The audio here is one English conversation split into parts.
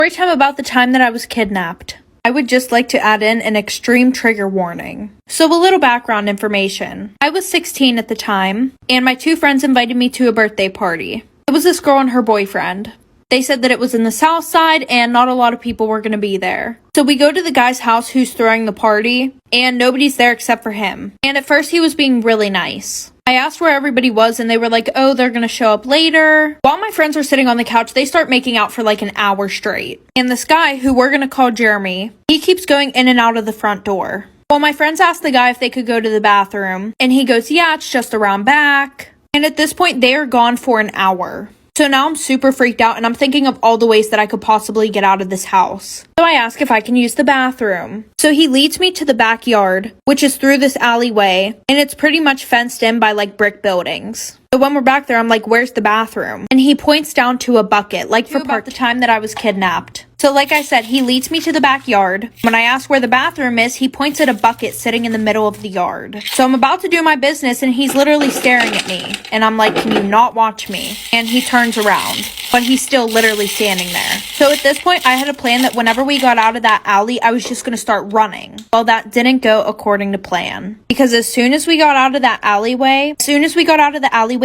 Story time about the time that I was kidnapped. I would just like to add in an extreme trigger warning. So a little background information. I was 16 at the time, and my two friends invited me to a birthday party. It was this girl and her boyfriend. They said that it was in the south side and not a lot of people were going to be there. So we go to the guy's house who's throwing the party, and nobody's there except for him. And at first he was being really nice. I asked where everybody was and they were like, oh, they're gonna show up later. While my friends were sitting on the couch, they start making out for like an hour straight. And this guy, who we're gonna call Jeremy, he keeps going in and out of the front door. Well, my friends asked the guy if they could go to the bathroom, and he goes, yeah, it's just around back. And at this point, they are gone for an hour. So now I'm super freaked out and I'm thinking of all the ways that I could possibly get out of this house. So I ask if I can use the bathroom. So he leads me to the backyard, which is through this alleyway, and it's pretty much fenced in by like brick buildings. So when we're back there, I'm like, where's the bathroom? And he points down to a bucket, like for part the time that I was kidnapped. So like I said, he leads me to the backyard. When I ask where the bathroom is, he points at a bucket sitting in the middle of the yard. So I'm about to do my business and he's literally staring at me. And I'm like, can you not watch me? And he turns around, but he's still literally standing there. So at this point, I had a plan that whenever we got out of that alley, I was just going to start running. Well, that didn't go according to plan. Because as soon as we got out of that alleyway,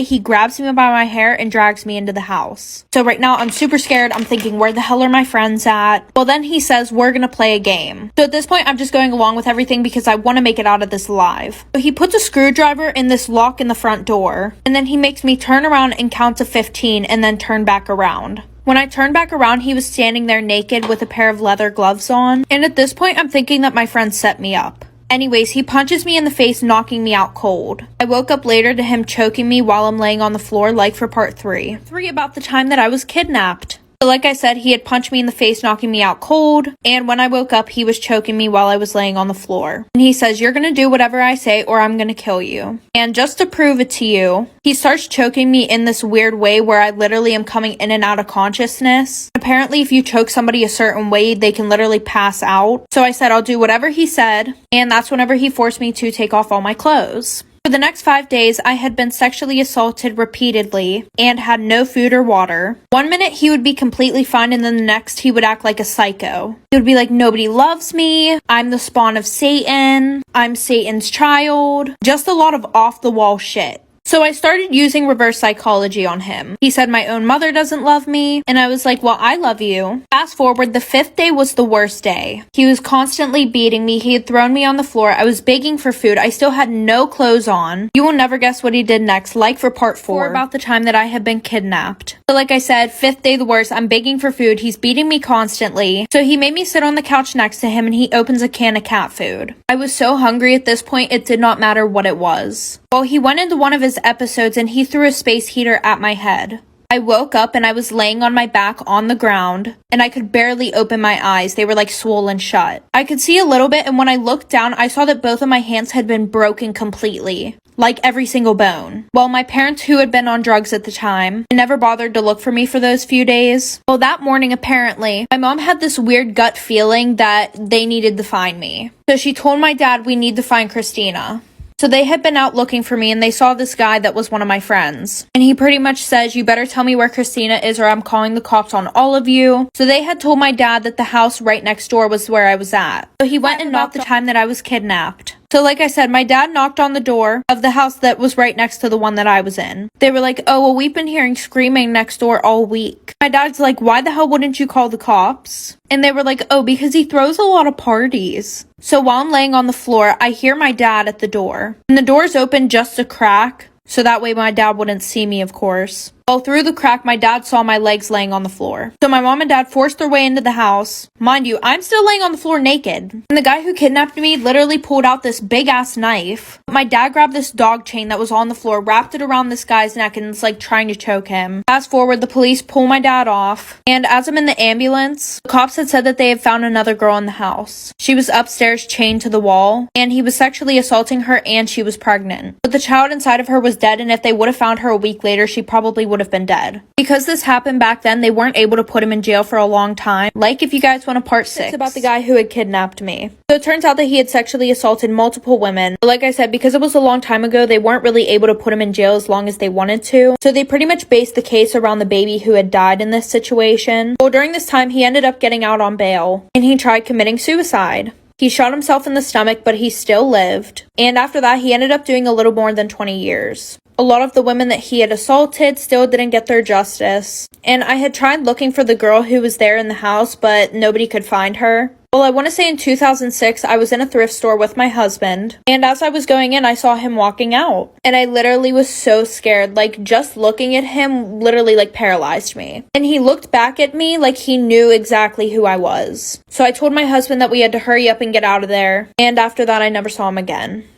he grabs me by my hair and drags me into the house. So right now, I'm super scared. I'm thinking, where the hell are my friends at? Well, then he says, we're gonna play a game. So at this point, I'm just going along with everything because I want to make it out of this alive. So he puts a screwdriver in this lock in the front door, and then he makes me turn around and count to 15 and then turn back around. When I turned back around, he was standing there naked with a pair of leather gloves on, and at this point, I'm thinking that my friend set me up. Anyways, he punches me in the face, knocking me out cold. I woke up later to him choking me while I'm laying on the floor, like for part 3. 3 about the time that I was kidnapped. So like I said, he had punched me in the face, knocking me out cold, and when I woke up, he was choking me while I was laying on the floor. And he says, you're gonna do whatever I say or I'm gonna kill you. And just to prove it to you, he starts choking me in this weird way where I literally am coming in and out of consciousness. Apparently, if you choke somebody a certain way, they can literally pass out. So I said, I'll do whatever he said, and that's whenever he forced me to take off all my clothes. For the next 5 days, I had been sexually assaulted repeatedly and had no food or water. One minute he would be completely fine and then the next he would act like a psycho. He would be like, nobody loves me, I'm the spawn of Satan, I'm Satan's child. Just a lot of off the wall shit. So I started using reverse psychology on him. He said my own mother doesn't love me, and I was like, well, I love you. Fast forward, the 5th day was the worst day. He was constantly beating me. He had thrown me on the floor. I was begging for food. I still had no clothes on. You will never guess what he did next, like for part 4 about the time that I had been kidnapped. So like I said, 5th day the worst. I'm begging for food. He's beating me constantly. So he made me sit on the couch next to him and he opens a can of cat food. I was so hungry at this point, it did not matter what it was. Well, he went into one of his episodes and he threw a space heater at my head. I woke up and I was laying on my back on the ground and I could barely open my eyes. They were like swollen shut. I could see a little bit, and when I looked down, I saw that both of my hands had been broken completely. Like every single bone. Well, my parents, who had been on drugs at the time, never bothered to look for me for those few days. Well, that morning, apparently, my mom had this weird gut feeling that they needed to find me. So she told my dad, we need to find Christina. So they had been out looking for me and they saw this guy that was one of my friends. And he pretty much says, you better tell me where Christina is or I'm calling the cops on all of you. So they had told my dad that the house right next door was where I was at. So he went and knocked the time that I was kidnapped. So like I said, my dad knocked on the door of the house that was right next to the one that I was in. They were like, oh, well, we've been hearing screaming next door all week. My dad's like, why the hell wouldn't you call the cops? And they were like, oh, because he throws a lot of parties. So while I'm laying on the floor, I hear my dad at the door. And the door's open just a crack, so that way my dad wouldn't see me, of course. Well, through the crack, my dad saw my legs laying on the floor. So my mom and dad forced their way into the house. Mind you, I'm still laying on the floor naked. And the guy who kidnapped me literally pulled out this big-ass knife. My dad grabbed this dog chain that was on the floor, wrapped it around this guy's neck, and it's like trying to choke him. Fast forward, the police pull my dad off. And as I'm in the ambulance, the cops had said that they had found another girl in the house. She was upstairs chained to the wall, and he was sexually assaulting her, and she was pregnant. But the child inside of her was dead, and if they would have found her a week later, she probably would would have been dead. Because this happened back then, they weren't able to put him in jail for a long time. Like if you guys want a part 6. It's about the guy who had kidnapped me. So it turns out that he had sexually assaulted multiple women. But like I said, because it was a long time ago, they weren't really able to put him in jail as long as they wanted to. So they pretty much based the case around the baby who had died in this situation. Well, during this time, he ended up getting out on bail, and he tried committing suicide. He shot himself in the stomach, but he still lived. And after that, he ended up doing a little more than 20 years. A lot of the women that he had assaulted still didn't get their justice. And I had tried looking for the girl who was there in the house, but nobody could find her. Well, I want to say in 2006, I was in a thrift store with my husband, and as I was going in, I saw him walking out. And I literally was so scared, like, just looking at him literally, like, paralyzed me. And he looked back at me like he knew exactly who I was. So I told my husband that we had to hurry up and get out of there, and after that, I never saw him again.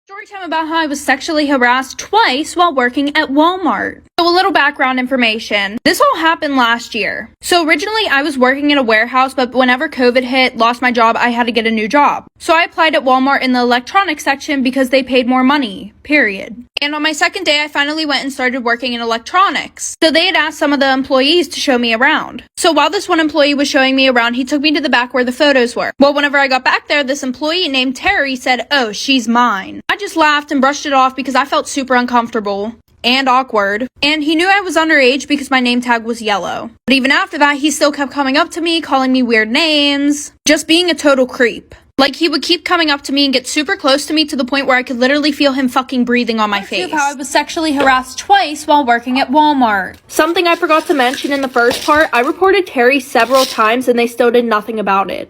Story time about how I was sexually harassed twice while working at Walmart. So a little background information. This all happened last year. So originally I was working in a warehouse, but whenever COVID hit, lost my job, I had to get a new job. So I applied at Walmart in the electronics section because they paid more money, period. And on my second day, I finally went and started working in electronics. So they had asked some of the employees to show me around. So while this one employee was showing me around, he took me to the back where the photos were. Well, whenever I got back there, this employee named Terry said, "Oh, she's mine." I just laughed and brushed it off because I felt super uncomfortable and awkward. And he knew I was underage because my name tag was yellow. But even after that, he still kept coming up to me, calling me weird names, just being a total creep. Like, he would keep coming up to me and get super close to me to the point where I could literally feel him fucking breathing on my face. How I was sexually harassed twice while working at Walmart. Something I forgot to mention in the first part, I reported Terry several times and they still did nothing about it.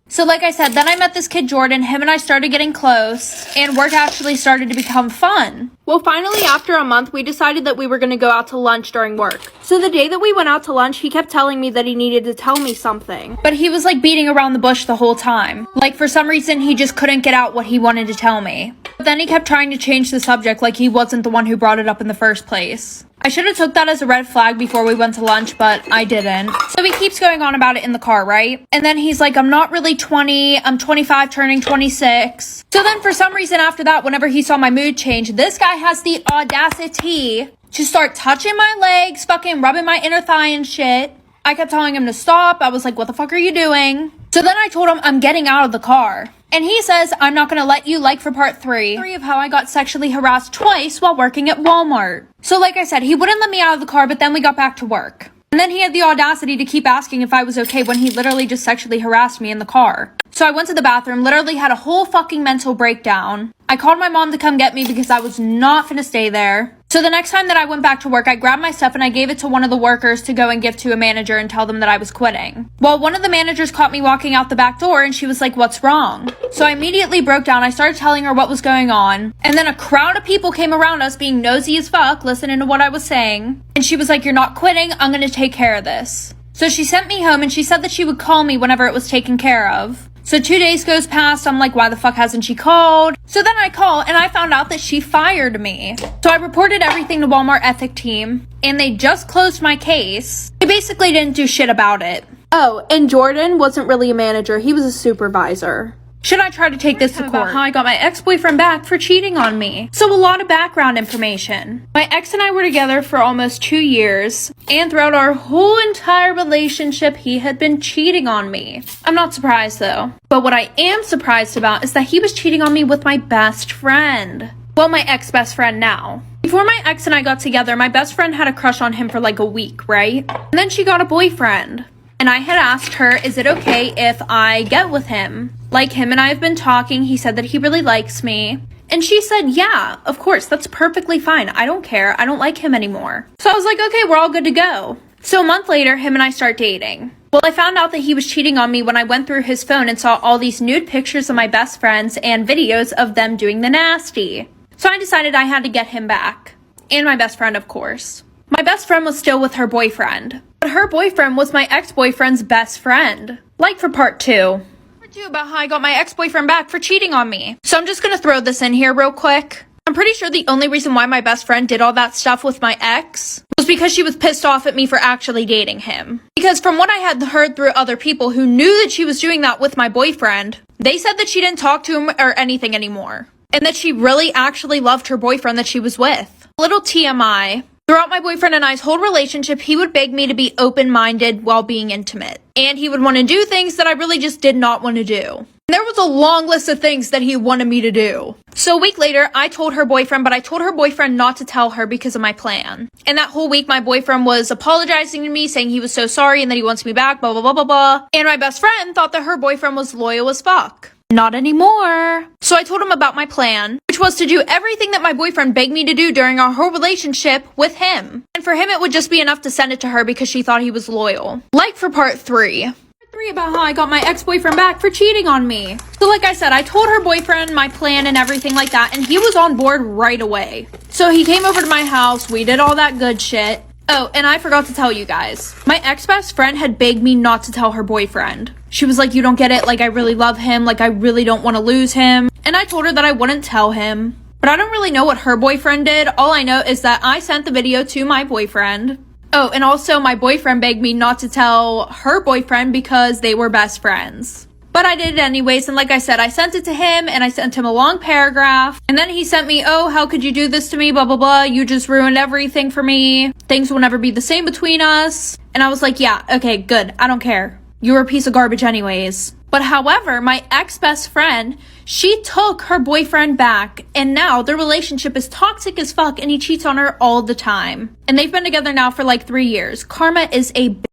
So like I said, then I met this kid Jordan, him and I started getting close, and work actually started to become fun. Well, finally, after a month, we decided that we were going to go out to lunch during work. So the day that we went out to lunch, he kept telling me that he needed to tell me something. But he was like beating around the bush the whole time. Like for some reason, he just couldn't get out what he wanted to tell me. But then he kept trying to change the subject like he wasn't the one who brought it up in the first place. I should have took that as a red flag before we went to lunch, but I didn't. So he keeps going on about it in the car, right? And then he's like, "I'm not really 20, I'm 25 turning 26. So then for some reason after that, whenever he saw my mood change, this guy has the audacity to start touching my legs, fucking rubbing my inner thigh and shit. I kept telling him to stop. I was like, "What the fuck are you doing?" So then I told him I'm getting out of the car. And he says, "I'm not gonna let you like for part 3 of how I got sexually harassed twice while working at Walmart." So like I said, he wouldn't let me out of the car, but then we got back to work. And then he had the audacity to keep asking if I was okay when he literally just sexually harassed me in the car. So I went to the bathroom, literally had a whole fucking mental breakdown. I called my mom to come get me because I was not finna stay there. So the next time that I went back to work, I grabbed my stuff and I gave it to one of the workers to go and give to a manager and tell them that I was quitting. Well, one of the managers caught me walking out the back door and she was like, "What's wrong?" So I immediately broke down. I started telling her what was going on. And then a crowd of people came around us being nosy as fuck, listening to what I was saying. And she was like, "You're not quitting. I'm gonna take care of this." So she sent me home and she said that she would call me whenever it was taken care of. So 2 days goes past, I'm like, why the fuck hasn't she called? So then I call and I found out that she fired me. So I reported everything to Walmart ethic team and they just closed my case. They basically didn't do shit about it. Oh, and Jordan wasn't really a manager, he was a supervisor. Should I try to take this to court? About how I got my ex-boyfriend back for cheating on me. So a lot of background information. My ex and I were together for almost 2 years, and throughout our whole entire relationship, he had been cheating on me. I'm not surprised though. But what I am surprised about is that he was cheating on me with my best friend. Well, my ex-best friend now. Before my ex and I got together, my best friend had a crush on him for like a week, right? And then she got a boyfriend. And I had asked her, is it okay if I get with him? Like, him and I have been talking, he said that he really likes me. And she said, yeah, of course, that's perfectly fine. I don't care, I don't like him anymore. So I was like, okay, we're all good to go. So a month later, him and I start dating. Well, I found out that he was cheating on me when I went through his phone and saw all these nude pictures of my best friends and videos of them doing the nasty. So I decided I had to get him back. And my best friend, of course. My best friend was still with her boyfriend. But her boyfriend was my ex-boyfriend's best friend. Like for part 2. Part 2 about how I got my ex-boyfriend back for cheating on me. So I'm just gonna throw this in here real quick. I'm pretty sure the only reason why my best friend did all that stuff with my ex was was because she was pissed off at me for actually dating him. Because from what I had heard through other people who knew that she was doing that with my boyfriend, they said that she didn't talk to him or anything anymore. And that she really actually loved her boyfriend that she was with. Little TMI. Throughout my boyfriend and I's whole relationship, he would beg me to be open-minded while being intimate. And he would want to do things that I really just did not want to do. There was a long list of things that he wanted me to do. So a week later, I told her boyfriend, but I told her boyfriend not to tell her because of my plan. And that whole week, my boyfriend was apologizing to me, saying he was so sorry and that he wants me back, blah, blah, blah, blah, blah. And my best friend thought that her boyfriend was loyal as fuck. Not anymore. So I told him about my plan, which was to do everything that my boyfriend begged me to do during our whole relationship with him. And for him, it would just be enough to send it to her because she thought he was loyal. Like for part 3. About how I got my ex-boyfriend back for cheating on me. So like I said, I told her boyfriend my plan and everything like that, and he was on board right away. So he came over to my house, we did all that good shit. Oh, and I forgot to tell you guys. My ex-best friend had begged me not to tell her boyfriend. She was like, you don't get it, like I really love him, like I really don't want to lose him. And I told her that I wouldn't tell him. But I don't really know what her boyfriend did. All I know is that I sent the video to my boyfriend. Oh, and also my boyfriend begged me not to tell her boyfriend because they were best friends. But I did it anyways, and like I said, I sent it to him, and I sent him a long paragraph. And then he sent me, oh, how could you do this to me, blah, blah, blah. You just ruined everything for me. Things will never be the same between us. And I was like, yeah, okay, good. I don't care. You were a piece of garbage anyways. But however, my ex-best friend, she took her boyfriend back, and now their relationship is toxic as fuck, and he cheats on her all the time. And they've been together now for like 3 years. Karma is a bitch.